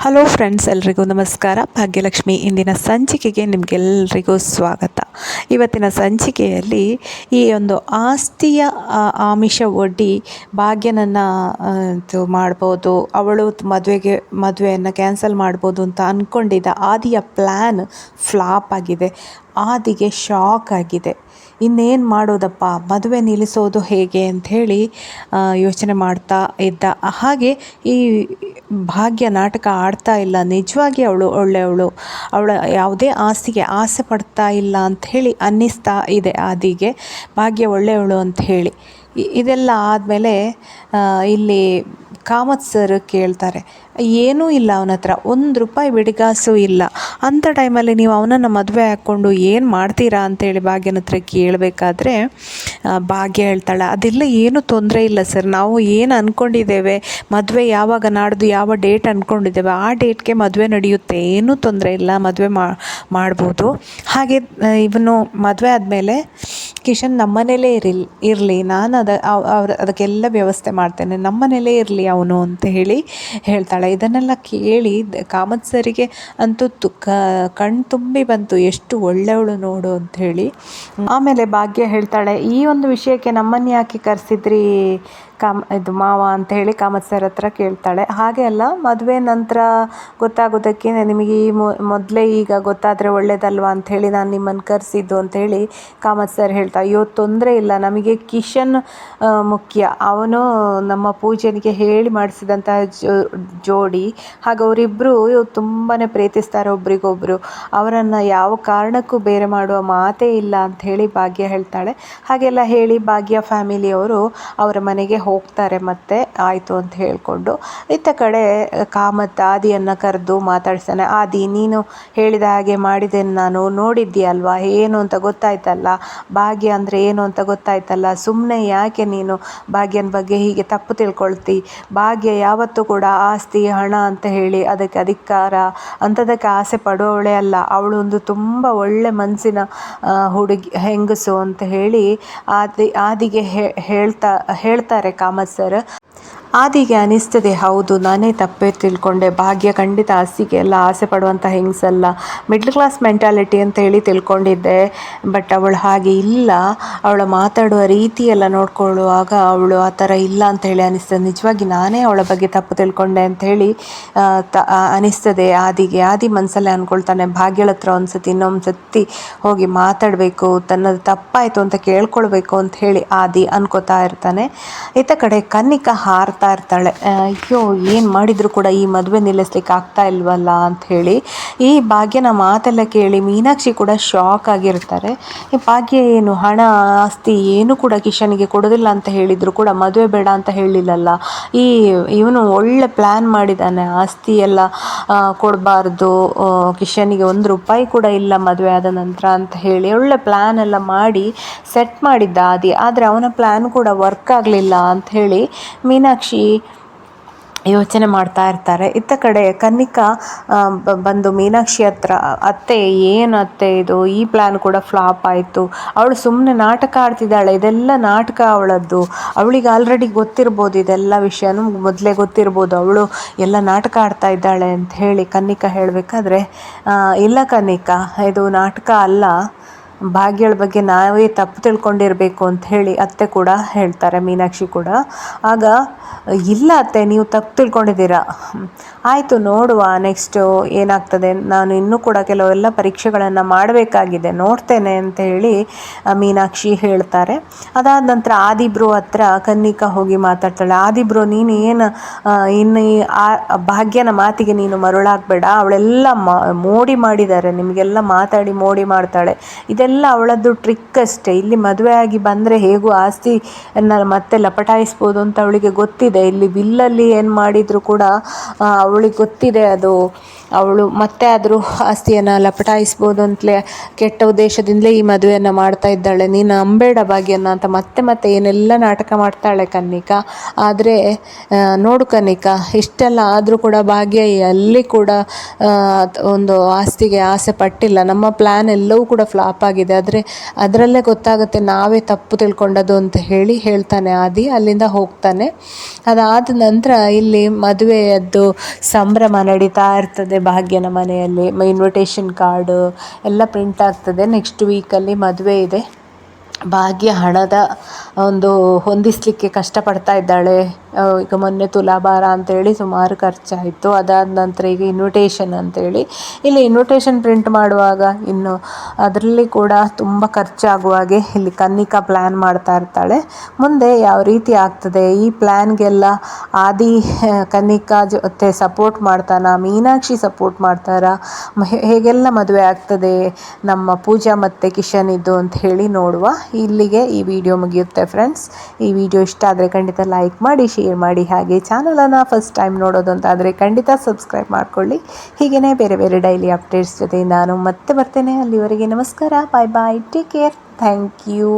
Hello friends, ಎಲ್ರಿಗೂ ನಮಸ್ಕಾರ. ಭಾಗ್ಯಲಕ್ಷ್ಮಿ ಇಂದಿನ ಸಂಚಿಕೆಗೆ ನಿಮಗೆಲ್ಲರಿಗೂ ಸ್ವಾಗತ. ಇವತ್ತಿನ ಸಂಚಿಕೆಯಲ್ಲಿ ಈ ಒಂದು ಆಸ್ತಿಯ ಆಮಿಷ ಒಡ್ಡಿ ಭಾಗ್ಯನನ್ನು ಮಾಡ್ಬೋದು, ಅವಳು ಮದುವೆಯನ್ನು ಕ್ಯಾನ್ಸಲ್ ಮಾಡ್ಬೋದು ಅಂತ ಅಂದ್ಕೊಂಡಿದ್ದ ಆದಿಯ ಪ್ಲ್ಯಾನ್ ಫ್ಲಾಪ್ ಆಗಿದೆ. ಆದಿಗೆ ಶಾಕ್ ಆಗಿದೆ. ಇನ್ನೇನು ಮಾಡೋದಪ್ಪ, ಮದುವೆ ನಿಲ್ಲಿಸೋದು ಹೇಗೆ ಅಂಥೇಳಿ ಯೋಚನೆ ಮಾಡ್ತಾ ಇದ್ದ. ಹಾಗೆ ಈ ಭಾಗ್ಯ ನಾಟಕ ಆಡ್ತಾ ಇಲ್ಲ, ನಿಜವಾಗಿ ಅವಳು ಒಳ್ಳೆಯವಳು, ಅವಳ ಯಾವುದೇ ಆಸ್ತಿಗೆ ಆಸೆ ಪಡ್ತಾ ಇಲ್ಲ ಅಂಥೇಳಿ ಅನ್ನಿಸ್ತಾ ಇದೆ ಆದಿಗೆ. ಭಾಗ್ಯ ಒಳ್ಳೆಯವಳು ಅಂಥೇಳಿ ಇದೆಲ್ಲ ಆದಮೇಲೆ ಇಲ್ಲಿ ಕಾಮತ್ ಸರ್ ಕೇಳ್ತಾರೆ, ಏನೂ ಇಲ್ಲ ಅವನ ಹತ್ರ, ₹1 ಬಿಡಿಗಾಸು ಇಲ್ಲ. ಅಂಥ ಟೈಮಲ್ಲಿ ನೀವು ಅವನನ್ನು ಮದುವೆ ಹಾಕ್ಕೊಂಡು ಏನು ಮಾಡ್ತೀರಾ ಅಂತೇಳಿ ಭಾಗ್ಯನ ಹತ್ರ ಕೇಳಬೇಕಾದ್ರೆ ಭಾಗ್ಯ ಹೇಳ್ತಾಳೆ, ಅದೆಲ್ಲ ಏನೂ ತೊಂದರೆ ಇಲ್ಲ ಸರ್, ನಾವು ಏನು ಅಂದ್ಕೊಂಡಿದ್ದೇವೆ, ಮದುವೆ ಯಾವಾಗ, ನಾಡ್ದು ಯಾವ ಡೇಟ್ ಅಂದ್ಕೊಂಡಿದ್ದೇವೆ ಆ ಡೇಟ್ಗೆ ಮದುವೆ ನಡೆಯುತ್ತೆ, ಏನೂ ತೊಂದರೆ ಇಲ್ಲ, ಮದುವೆ ಮಾಡ್ಬೋದು. ಹಾಗೆ ಇವನು ಮದುವೆ ಆದಮೇಲೆ ಕಿಶನ್ ನಮ್ಮನೇಲೇ ಇರಲಿ, ನಾನು ಅದಕ್ಕೆಲ್ಲ ವ್ಯವಸ್ಥೆ ಮಾಡ್ತೇನೆ, ನಮ್ಮನೇಲೇ ಇರಲಿ ಅವನು ಅಂತ ಹೇಳ್ತಾಳೆ. ಇದನ್ನೆಲ್ಲ ಕೇಳಿ ಕಾಮತ್ ಸರಿಗೆ ಅಂತೂ ಕಣ್ಣು ತುಂಬಿ ಬಂತು, ಎಷ್ಟು ಒಳ್ಳೆಯವಳು ನೋಡು ಅಂಥೇಳಿ. ಆಮೇಲೆ ಭಾಗ್ಯ ಹೇಳ್ತಾಳೆ, ಈ ಒಂದು ವಿಷಯಕ್ಕೆ ನಮ್ಮನ್ನು ಯಾಕೆ ಕರೆಸಿದ್ರಿ ಇದು ಮಾವ ಅಂತ ಹೇಳಿ ಕಾಮತ್ ಸರ್ ಹತ್ರ ಕೇಳ್ತಾಳೆ. ಹಾಗೆ ಅಲ್ಲ, ಮದುವೆ ನಂತರ ಗೊತ್ತಾಗೋದಕ್ಕೆ ನಿಮಗೆ ಈ ಮೊದಲೇ ಈಗ ಗೊತ್ತಾದರೆ ಒಳ್ಳೇದಲ್ವಾ ಅಂಥೇಳಿ ನಾನು ನಿಮ್ಮನ್ನು ಕರೆಸಿದ್ದು ಅಂಥೇಳಿ ಕಾಮತ್ ಸರ್ ಹೇಳ್ತಾ, ಅಯ್ಯೋ ತೊಂದರೆ ಇಲ್ಲ, ನಮಗೆ ಕಿಶನ್ ಮುಖ್ಯ, ಅವನು ನಮ್ಮ ಪೂಜೆನಿಗೆ ಹೇಳಿ ಮಾಡಿಸಿದಂಥ ಜೋಡಿ, ಹಾಗೆ ಅವರಿಬ್ಬರು ತುಂಬಾ ಪ್ರೀತಿಸ್ತಾರೆ ಒಬ್ರಿಗೊಬ್ಬರು, ಅವರನ್ನು ಯಾವ ಕಾರಣಕ್ಕೂ ಬೇರೆ ಮಾಡುವ ಮಾತೇ ಇಲ್ಲ ಅಂಥೇಳಿ ಭಾಗ್ಯ ಹೇಳ್ತಾಳೆ. ಹಾಗೆಲ್ಲ ಹೇಳಿ ಭಾಗ್ಯ ಫ್ಯಾಮಿಲಿಯವರು ಅವರ ಮನೆಗೆ ಹೋಗ್ತಾರೆ. ಮತ್ತೆ ಆಯಿತು ಅಂತ ಹೇಳಿಕೊಂಡು ಇತ್ತ ಕಡೆ ಕಾಮತ್ ಆದಿಯನ್ನು ಕರೆದು ಮಾತಾಡ್ತಾನೆ. ಆದಿ, ನೀನು ಹೇಳಿದ ಹಾಗೆ ಮಾಡಿದ್ದೇನೆ, ನಾನು ನೋಡಿದ್ದೀಯಲ್ವಾ, ಏನು ಅಂತ ಗೊತ್ತಾಯ್ತಲ್ಲ, ಭಾಗ್ಯ ಅಂದರೆ ಏನು ಅಂತ ಗೊತ್ತಾಯ್ತಲ್ಲ, ಸುಮ್ಮನೆ ಯಾಕೆ ನೀನು ಭಾಗ್ಯನ ಬಗ್ಗೆ ಹೀಗೆ ತಪ್ಪು ತಿಳ್ಕೊಳ್ತಿ, ಭಾಗ್ಯ ಯಾವತ್ತೂ ಕೂಡ ಆಸ್ತಿ ಹಣ ಅಂತ ಹೇಳಿ ಅದಕ್ಕೆ ಅಧಿಕಾರ ಅಂಥದಕ್ಕೆ ಆಸೆ ಪಡುವವಳೇ ಅಲ್ಲ, ಅವಳು ಒಂದು ತುಂಬ ಒಳ್ಳೆ ಮನಸ್ಸಿನ ಹೆಂಗಸು ಅಂತ ಹೇಳಿ ಆದಿಗೆ ಹೇಳ್ತಾರೆ ಕಾಮತ್ ಸರ್. ಆದಿಗೆ ಅನಿಸ್ತದೆ, ಹೌದು ನಾನೇ ತಪ್ಪೇ ತಿಳ್ಕೊಂಡೆ, ಭಾಗ್ಯ ಖಂಡಿತ ಆಸ್ತಿಗೆ ಎಲ್ಲ ಆಸೆ ಪಡುವಂಥ ಹೆಂಗಸಲ್ಲ, ಮಿಡ್ಲ್ ಕ್ಲಾಸ್ ಮೆಂಟಾಲಿಟಿ ಅಂತ ಹೇಳಿ ತಿಳ್ಕೊಂಡಿದ್ದೆ, ಬಟ್ ಅವಳು ಹಾಗೆ ಇಲ್ಲ, ಅವಳ ಮಾತಾಡುವ ರೀತಿ ಎಲ್ಲ ನೋಡ್ಕೊಳ್ಳುವಾಗ ಅವಳು ಆ ಥರ ಇಲ್ಲ ಅಂತ ಹೇಳಿ ಅನಿಸ್ತದೆ, ನಿಜವಾಗಿ ನಾನೇ ಅವಳ ಬಗ್ಗೆ ತಪ್ಪು ತಿಳ್ಕೊಂಡೆ ಅಂಥೇಳಿ ಅನಿಸ್ತದೆ ಆದಿಗೆ. ಆದಿ ಮನಸ್ಸಲ್ಲೇ ಅಂದ್ಕೊಳ್ತಾನೆ, ಭಾಗ್ಯಳ ಹತ್ರ ಇನ್ನೊಂದು ಸತಿ ಹೋಗಿ ಮಾತಾಡಬೇಕು, ತನ್ನದು ತಪ್ಪಾಯಿತು ಅಂತ ಕೇಳ್ಕೊಳ್ಬೇಕು ಅಂತ ಹೇಳಿ ಆದಿ ಅನ್ಕೋತಾ ಇರ್ತಾನೆ. ಇತ್ತ ಕಡೆ ಕನ್ನಿಕಾ ಹಾರ್ತಾ ಇರ್ತಾಳೆ, ಅಯ್ಯೋ ಏನು ಮಾಡಿದ್ರು ಕೂಡ ಈ ಮದುವೆ ನಿಲ್ಲಿಸ್ಲಿಕ್ಕೆ ಆಗ್ತಾ ಇಲ್ವಲ್ಲ ಅಂಥೇಳಿ. ಈ ಭಾಗ್ಯನ ಮಾತೆಲ್ಲ ಕೇಳಿ ಮೀನಾಕ್ಷಿ ಕೂಡ ಶಾಕ್ ಆಗಿರ್ತಾರೆ. ಈ ಭಾಗ್ಯ ಏನು ಹಣ ಆಸ್ತಿ ಏನು ಕೂಡ ಕಿಶನಿಗೆ ಕೊಡೋದಿಲ್ಲ ಅಂತ ಹೇಳಿದ್ರು ಕೂಡ ಮದುವೆ ಬೇಡ ಅಂತ ಹೇಳಿಲ್ಲಲ್ಲ, ಇವನು ಒಳ್ಳೆ ಪ್ಲ್ಯಾನ್ ಮಾಡಿದ್ದಾನೆ, ಆಸ್ತಿ ಎಲ್ಲ ಕೊಡಬಾರ್ದು, ಕಿಶನಿಗೆ ₹1 ಕೂಡ ಇಲ್ಲ ಮದುವೆ ಆದ ನಂತರ ಅಂತ ಹೇಳಿ ಒಳ್ಳೆ ಪ್ಲ್ಯಾನ್ ಎಲ್ಲ ಮಾಡಿ ಸೆಟ್ ಮಾಡಿದ್ದ ಆದಿ. ಆದರೆ ಅವನ ಪ್ಲ್ಯಾನ್ ಕೂಡ ವರ್ಕ್ ಆಗಲಿಲ್ಲ ಅಂಥೇಳಿ ಮೀನಾಕ್ಷಿ ಯೋಚನೆ ಮಾಡ್ತಾ ಇರ್ತಾರೆ. ಇತ್ತ ಕಡೆ ಕನ್ನಿಕಾ ಬಂದು ಮೀನಾಕ್ಷಿ ಹತ್ರ, ಅತ್ತೆ ಏನು ಅತ್ತೆ ಇದು, ಈ ಪ್ಲ್ಯಾನ್ ಕೂಡ ಫ್ಲಾಪ್ ಆಯಿತು, ಅವಳು ಸುಮ್ಮನೆ ನಾಟಕ ಆಡ್ತಿದ್ದಾಳೆ, ಇದೆಲ್ಲ ನಾಟಕ ಅವಳದ್ದು, ಅವಳಿಗೆ ಆಲ್ರೆಡಿ ಗೊತ್ತಿರ್ಬೋದು, ಇದೆಲ್ಲ ವಿಷಯನೂ ಮೊದಲೇ ಗೊತ್ತಿರ್ಬೋದು, ಅವಳು ಎಲ್ಲ ನಾಟಕ ಆಡ್ತಾ ಇದ್ದಾಳೆ ಅಂತ ಹೇಳಿ ಕನ್ನಿಕಾ ಹೇಳಬೇಕಾದ್ರೆ, ಇಲ್ಲ ಕನ್ನಿಕಾ, ಇದು ನಾಟಕ ಅಲ್ಲ, ಭಾಗ್ಯಳ ಬಗ್ಗೆ ನಾವೇ ತಪ್ಪು ತಿಳ್ಕೊಂಡಿರಬೇಕು ಅಂತ ಹೇಳಿ ಅತ್ತೆ ಕೂಡ ಹೇಳ್ತಾರೆ, ಮೀನಾಕ್ಷಿ ಕೂಡ. ಆಗ ಇಲ್ಲ ಅತ್ತೆ, ನೀವು ತಪ್ಪು ತಿಳ್ಕೊಂಡಿದ್ದೀರಾ, ಆಯಿತು ನೋಡುವ ನೆಕ್ಸ್ಟು ಏನಾಗ್ತದೆ, ನಾನು ಇನ್ನೂ ಕೂಡ ಕೆಲವೆಲ್ಲ ಪರೀಕ್ಷೆಗಳನ್ನು ಮಾಡಬೇಕಾಗಿದೆ, ನೋಡ್ತೇನೆ ಅಂತ ಹೇಳಿ ಮೀನಾಕ್ಷಿ ಹೇಳ್ತಾರೆ. ಅದಾದ ನಂತರ ಆದಿಬ್ರು ಹತ್ರ ಕನ್ನಿಕಾ ಹೋಗಿ ಮಾತಾಡ್ತಾಳೆ, ಆದಿಬ್ರು ನೀನು ಏನು ಇನ್ನು ಭಾಗ್ಯನ ಮಾತಿಗೆ ನೀನು ಮರುಳಾಗಬೇಡ, ಅವಳೆಲ್ಲ ಮೋಡಿ ಮಾಡಿದ್ದಾರೆ, ನಿಮಗೆಲ್ಲ ಮಾತಾಡಿ ಮೋಡಿ ಮಾಡ್ತಾಳೆ, ಇದೆಲ್ಲ ಅವಳದ್ದು ಟ್ರಿಕ್ ಅಷ್ಟೇ, ಇಲ್ಲಿ ಮದುವೆ ಆಗಿ ಬಂದರೆ ಹೇಗೂ ಆಸ್ತಿಯನ್ನು ಮತ್ತೆ ಲಪಟಾಯಿಸ್ಬೋದು ಅಂತ ಅವಳಿಗೆ ಗೊತ್ತಿದೆ, ಇಲ್ಲಿ ವಿಲ್ಲಲ್ಲಿ ಏನು ಮಾಡಿದರೂ ಕೂಡ ಅವಳಿಗೆ ಗೊತ್ತಿದೆ ಅದು ಅವಳು ಮತ್ತೆ ಆದರೂ ಆಸ್ತಿಯನ್ನು ಲಪಟಾಯಿಸ್ಬೋದು ಅಂತಲೇ ಕೆಟ್ಟ ಉದ್ದೇಶದಿಂದಲೇ ಈ ಮದುವೆಯನ್ನು ಮಾಡ್ತಾ ಇದ್ದಾಳೆ, ನೀನು ನಂಬೇಡ ಭಾಗ್ಯನ ಅಂತ ಮತ್ತೆ ಏನೆಲ್ಲ ನಾಟಕ ಮಾಡ್ತಾಳೆ ಕನ್ನಿಕಾ. ಆದರೆ ನೋಡು ಕನ್ನಿಕಾ, ಇಷ್ಟೆಲ್ಲ ಆದರೂ ಕೂಡ ಭಾಗ್ಯ ಎಲ್ಲಿ ಕೂಡ ಒಂದು ಆಸ್ತಿಗೆ ಆಸೆ ಪಟ್ಟಿಲ್ಲ. ನಮ್ಮ ಪ್ಲ್ಯಾನ್ ಎಲ್ಲವೂ ಕೂಡ ಫ್ಲಾಪ್ ಆಗಿದೆ, ಆದರೆ ಅದರಲ್ಲೇ ಗೊತ್ತಾಗುತ್ತೆ ನಾವೇ ತಪ್ಪು ತಿಳ್ಕೊಂಡದು ಅಂತ ಹೇಳ್ತಾನೆ ಆದಿ. ಅಲ್ಲಿಂದ ಹೋಗ್ತಾನೆ. ಅದಾದ ನಂತರ ಇಲ್ಲಿ ಮದುವೆಯದ್ದು ಸಂಭ್ರಮ ನಡೀತಾ ಇರ್ತದೆ ಭಾಗ್ಯನ ಮನೆಯಲ್ಲಿ. ಇನ್ವಿಟೇಷನ್ ಕಾರ್ಡು ಎಲ್ಲ ಪ್ರಿಂಟ್ ಆಗ್ತದೆ. ನೆಕ್ಸ್ಟ್ ವೀಕಲ್ಲಿ ಮದುವೆ ಇದೆ. ಭಾಗ್ಯ ಹಣದ ಒಂದು ಹೊಂದಿಸಲಿಕ್ಕೆ ಕಷ್ಟಪಡ್ತಾ ಇದ್ದಾಳೆ. ಈಗ ಮೊನ್ನೆ ತುಲಾಭಾರ ಅಂತೇಳಿ ಸುಮಾರು ಖರ್ಚಾಯಿತು. ಅದಾದ ನಂತರ ಈಗ ಇನ್ವಿಟೇಷನ್ ಅಂತೇಳಿ ಇಲ್ಲಿ ಇನ್ವಿಟೇಷನ್ ಪ್ರಿಂಟ್ ಮಾಡುವಾಗ ಇನ್ನು ಅದರಲ್ಲಿ ಕೂಡ ತುಂಬ ಖರ್ಚಾಗುವಾಗೆ ಇಲ್ಲಿ ಕನ್ನಿಕಾ ಪ್ಲ್ಯಾನ್ ಮಾಡ್ತಾ ಇರ್ತಾಳೆ. ಮುಂದೆ ಯಾವ ರೀತಿ ಆಗ್ತದೆ ಈ ಪ್ಲ್ಯಾನ್ಗೆಲ್ಲ ಆದಿ ಕನ್ನಿಕಾ ಜೊತೆ ಸಪೋರ್ಟ್ ಮಾಡ್ತಾನ, ಮೀನಾಕ್ಷಿ ಸಪೋರ್ಟ್ ಮಾಡ್ತಾರಾ, ಹೇಗೆಲ್ಲ ಮದುವೆ ಆಗ್ತದೆ ನಮ್ಮ ಪೂಜಾ ಮತ್ತು ಕಿಶನ್ ಇದ್ದು ಅಂತ ಹೇಳಿ ನೋಡುವ. ಇಲ್ಲಿಗೆ ಈ ವಿಡಿಯೋ ಮುಗಿಯುತ್ತೆ ಫ್ರೆಂಡ್ಸ್. ಈ ವಿಡಿಯೋ ಇಷ್ಟ ಆದರೆ ಖಂಡಿತ ಲೈಕ್ ಮಾಡಿ, ಶೇರ್ ಮಾಡಿ. ಹಾಗೆ ಚಾನಲನ್ನು ಫಸ್ಟ್ ಟೈಮ್ ನೋಡೋದು ಅಂತ ಆದರೆ ಖಂಡಿತ ಸಬ್ಸ್ಕ್ರೈಬ್ ಮಾಡ್ಕೊಳ್ಳಿ. ಹೀಗೇ ಬೇರೆ ಡೈಲಿ ಅಪ್ಡೇಟ್ಸ್ ಜೊತೆ ನಾನು ಮತ್ತೆ ಬರ್ತೇನೆ. ಅಲ್ಲಿವರೆಗೆ ನಮಸ್ಕಾರ, ಬಾಯ್ ಬಾಯ್, ಟೇಕ್ ಕೇರ್, ಥ್ಯಾಂಕ್ ಯು.